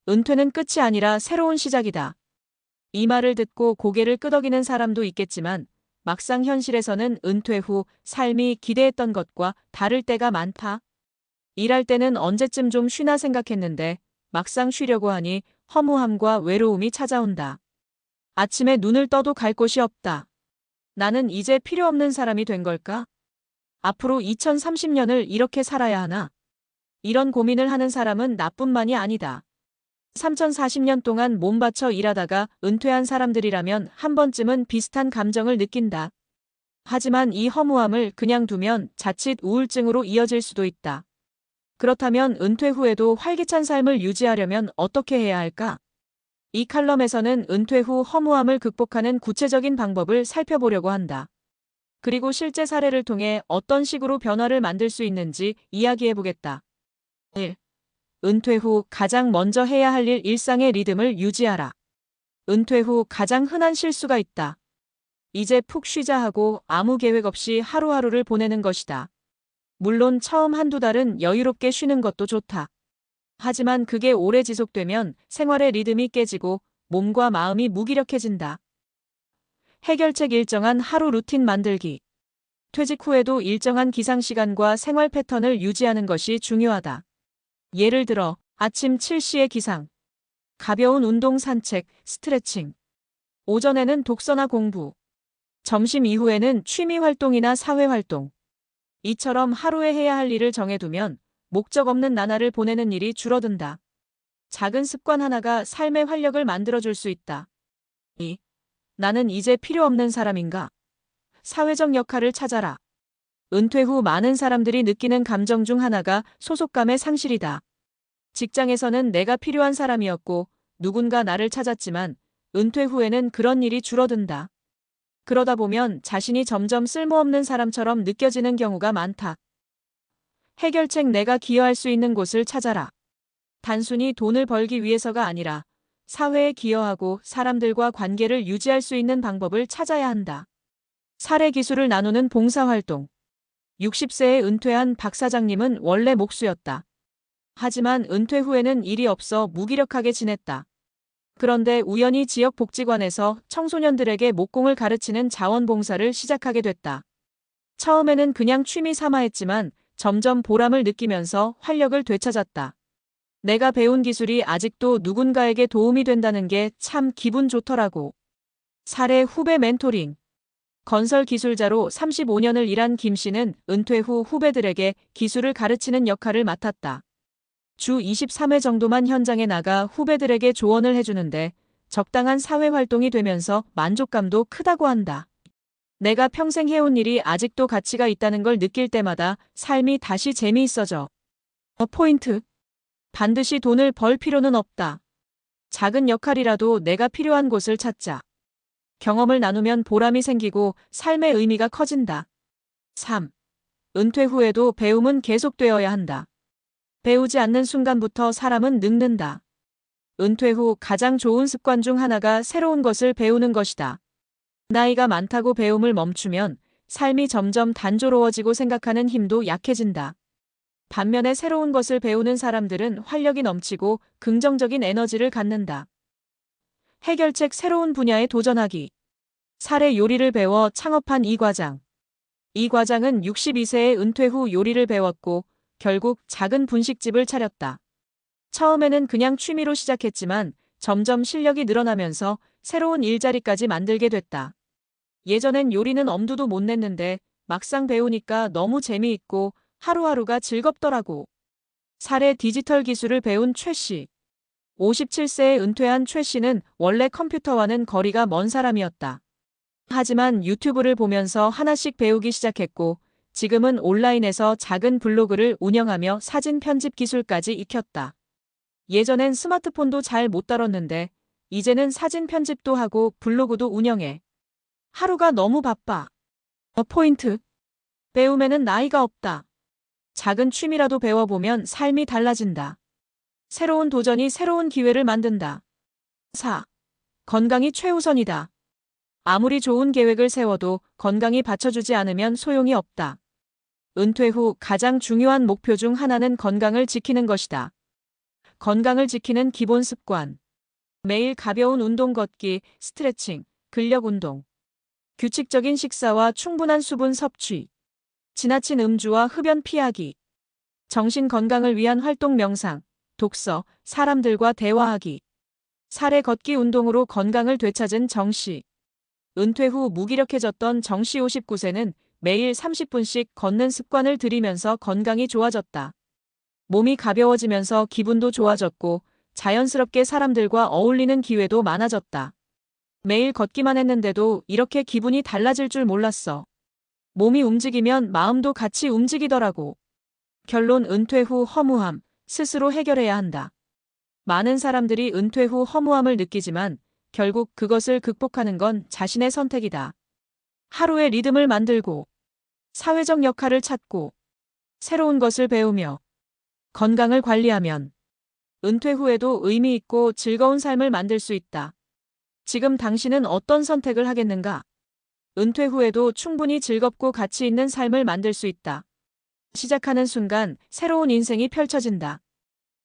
은퇴는 끝이 아니라 새로운 시작이다. 이 말을 듣고 고개를 끄덕이는 사람도 있겠지만 막상 현실에서는 은퇴 후 삶이 기대했던 것과 다를 때가 많다. 일할 때는 언제쯤 좀 쉬나 생각했는데 막상 쉬려고 하니 허무함과 외로움이 찾아온다. 아침에 눈을 떠도 갈 곳이 없다. 나는 이제 필요 없는 사람이 된 걸까? 앞으로 2030년을 이렇게 살아야 하나? 이런 고민을 하는 사람은 나뿐만이 아니다. 3040년 동안 몸바쳐 일하다가 은퇴한 사람들이라면 한 번쯤은 비슷한 감정을 느낀다. 하지만 이 허무함을 그냥 두면 자칫 우울증으로 이어질 수도 있다. 그렇다면 은퇴 후에도 활기찬 삶을 유지하려면 어떻게 해야 할까? 이 칼럼에서는 은퇴 후 허무함을 극복하는 구체적인 방법을 살펴보려고 한다. 그리고 실제 사례를 통해 어떤 식으로 변화를 만들 수 있는지 이야기해보겠다. 1. 은퇴 후 가장 먼저 해야 할 일 일상의 리듬을 유지하라. 은퇴 후 가장 흔한 실수가 있다. 이제 푹 쉬자 하고 아무 계획 없이 하루하루를 보내는 것이다. 물론 처음 한두 달은 여유롭게 쉬는 것도 좋다. 하지만 그게 오래 지속되면 생활의 리듬이 깨지고 몸과 마음이 무기력해진다. 해결책 일정한 하루 루틴 만들기. 퇴직 후에도 일정한 기상시간과 생활 패턴을 유지하는 것이 중요하다. 예를 들어 아침 7시에 기상, 가벼운 운동 산책, 스트레칭, 오전에는 독서나 공부, 점심 이후에는 취미 활동이나 사회 활동. 이처럼 하루에 해야 할 일을 정해두면 목적 없는 나날을 보내는 일이 줄어든다. 작은 습관 하나가 삶의 활력을 만들어줄 수 있다. 2. 나는 이제 필요 없는 사람인가? 사회적 역할을 찾아라. 은퇴 후 많은 사람들이 느끼는 감정 중 하나가 소속감의 상실이다. 직장에서는 내가 필요한 사람이었고 누군가 나를 찾았지만 은퇴 후에는 그런 일이 줄어든다. 그러다 보면 자신이 점점 쓸모없는 사람처럼 느껴지는 경우가 많다. 해결책 내가 기여할 수 있는 곳을 찾아라. 단순히 돈을 벌기 위해서가 아니라 사회에 기여하고 사람들과 관계를 유지할 수 있는 방법을 찾아야 한다. 사례 기술을 나누는 봉사활동. 60세에 은퇴한 박 사장님은 원래 목수였다. 하지만 은퇴 후에는 일이 없어 무기력하게 지냈다. 그런데 우연히 지역 복지관에서 청소년들에게 목공을 가르치는 자원봉사를 시작하게 됐다. 처음에는 그냥 취미 삼아 했지만 점점 보람을 느끼면서 활력을 되찾았다. 내가 배운 기술이 아직도 누군가에게 도움이 된다는 게 참 기분 좋더라고. 사례 후배 멘토링. 건설 기술자로 35년을 일한 김 씨는 은퇴 후 후배들에게 기술을 가르치는 역할을 맡았다. 주 23회 정도만 현장에 나가 후배들에게 조언을 해주는데 적당한 사회활동이 되면서 만족감도 크다고 한다. 내가 평생 해온 일이 아직도 가치가 있다는 걸 느낄 때마다 삶이 다시 재미있어져. 포인트. 반드시 돈을 벌 필요는 없다. 작은 역할이라도 내가 필요한 곳을 찾자. 경험을 나누면 보람이 생기고 삶의 의미가 커진다. 3. 은퇴 후에도 배움은 계속되어야 한다. 배우지 않는 순간부터 사람은 늙는다. 은퇴 후 가장 좋은 습관 중 하나가 새로운 것을 배우는 것이다. 나이가 많다고 배움을 멈추면 삶이 점점 단조로워지고 생각하는 힘도 약해진다. 반면에 새로운 것을 배우는 사람들은 활력이 넘치고 긍정적인 에너지를 갖는다. 해결책 새로운 분야에 도전하기. 사례 요리를 배워 창업한 이 과장. 이 과장은 62세에 은퇴 후 요리를 배웠고 결국 작은 분식집을 차렸다. 처음에는 그냥 취미로 시작했지만 점점 실력이 늘어나면서 새로운 일자리까지 만들게 됐다. 예전엔 요리는 엄두도 못 냈는데 막상 배우니까 너무 재미있고 하루하루가 즐겁더라고. 사례 디지털 기술을 배운 최 씨. 57세에 은퇴한 최 씨는 원래 컴퓨터와는 거리가 먼 사람이었다. 하지만 유튜브를 보면서 하나씩 배우기 시작했고 지금은 온라인에서 작은 블로그를 운영하며 사진 편집 기술까지 익혔다. 예전엔 스마트폰도 잘 못 다뤘는데 이제는 사진 편집도 하고 블로그도 운영해. 하루가 너무 바빠. 포인트. 배움에는 나이가 없다. 작은 취미라도 배워보면 삶이 달라진다. 새로운 도전이 새로운 기회를 만든다. 4. 건강이 최우선이다. 아무리 좋은 계획을 세워도 건강이 받쳐주지 않으면 소용이 없다. 은퇴 후 가장 중요한 목표 중 하나는 건강을 지키는 것이다. 건강을 지키는 기본 습관. 매일 가벼운 운동 걷기, 스트레칭, 근력 운동. 규칙적인 식사와 충분한 수분 섭취. 지나친 음주와 흡연 피하기. 정신 건강을 위한 활동 명상, 독서, 사람들과 대화하기. 사례 걷기 운동으로 건강을 되찾은 정 씨. 은퇴 후 무기력해졌던 정 씨 59세는 매일 30분씩 걷는 습관을 들이면서 건강이 좋아졌다. 몸이 가벼워지면서 기분도 좋아졌고 자연스럽게 사람들과 어울리는 기회도 많아졌다. 매일 걷기만 했는데도 이렇게 기분이 달라질 줄 몰랐어. 몸이 움직이면 마음도 같이 움직이더라고. 결론 은퇴 후 허무함, 스스로 해결해야 한다. 많은 사람들이 은퇴 후 허무함을 느끼지만 결국 그것을 극복하는 건 자신의 선택이다. 하루의 리듬을 만들고, 사회적 역할을 찾고, 새로운 것을 배우며, 건강을 관리하면 은퇴 후에도 의미 있고 즐거운 삶을 만들 수 있다. 지금 당신은 어떤 선택을 하겠는가? 은퇴 후에도 충분히 즐겁고 가치 있는 삶을 만들 수 있다. 시작하는 순간 새로운 인생이 펼쳐진다.